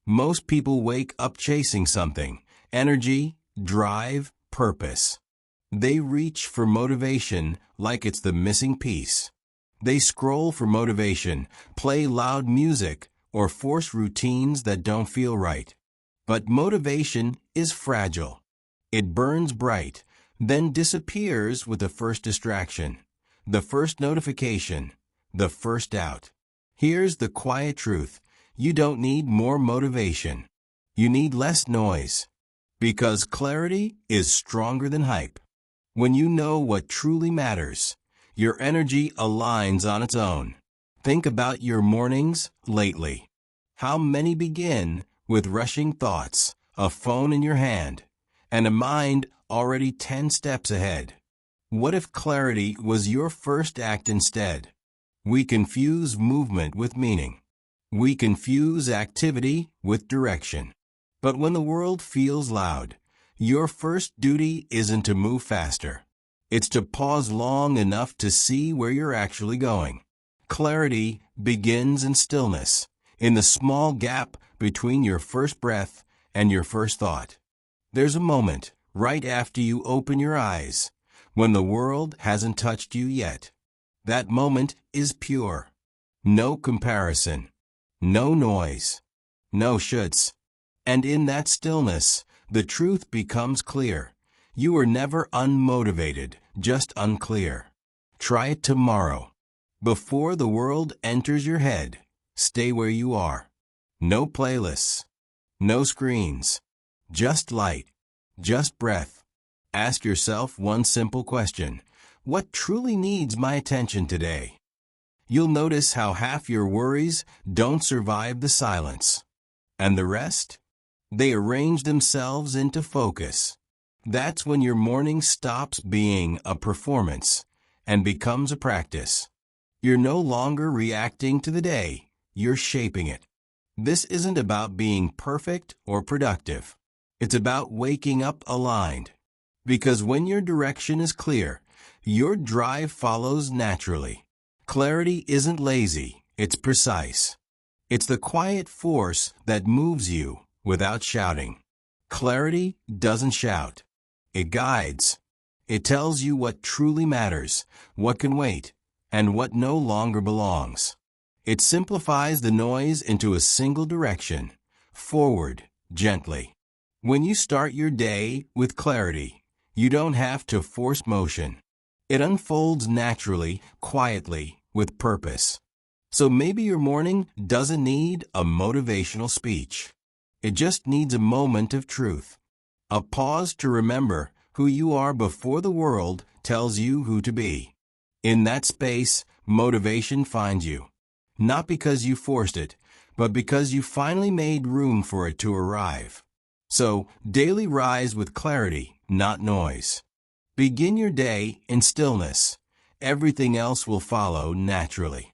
Most people wake up chasing something: energy, drive, purpose. They reach for motivation like it's the missing piece. They scroll for motivation, play loud music, or force routines that don't feel right. But motivation is fragile. It burns bright, then disappears with the first distraction, the first notification, the first doubt. Here's the quiet truth: you don't need more motivation. You need less noise. Because clarity is stronger than hype. When you know what truly matters, your energy aligns on its own. Think about your mornings lately. How many begin with rushing thoughts, a phone in your hand, and a mind already 10 steps ahead? What if clarity was your first act instead? We confuse movement with meaning. We confuse activity with direction. But when the world feels loud, your first duty isn't to move faster. It's to pause long enough to see where you're actually going. Clarity begins in stillness, in the small gap between your first breath and your first thought. There's a moment, right after you open your eyes, when the world hasn't touched you yet. That moment is pure. No comparison, no noise, no shoulds. And in that stillness, the truth becomes clear. You were never unmotivated, just unclear. Try it tomorrow. Before the world enters your head, stay where you are. No playlists, no screens, just light, just breath. Ask yourself one simple question: what truly needs my attention today? You'll notice how half your worries don't survive the silence. And the rest? They arrange themselves into focus. That's when your morning stops being a performance and becomes a practice. You're no longer reacting to the day, you're shaping it. This isn't about being perfect or productive. It's about waking up aligned. Because when your direction is clear, your drive follows naturally. Clarity isn't lazy, it's precise. It's the quiet force that moves you without shouting. Clarity doesn't shout. It guides. It tells you what truly matters, what can wait, and what no longer belongs. It simplifies the noise into a single direction, forward, gently. When you start your day with clarity, you don't have to force motion. It unfolds naturally, quietly, with purpose. So maybe your morning doesn't need a motivational speech. It just needs a moment of truth. A pause to remember who you are before the world tells you who to be. In that space, motivation finds you. Not because you forced it, but because you finally made room for it to arrive. So, daily rise with clarity, not noise. Begin your day in stillness. Everything else will follow naturally.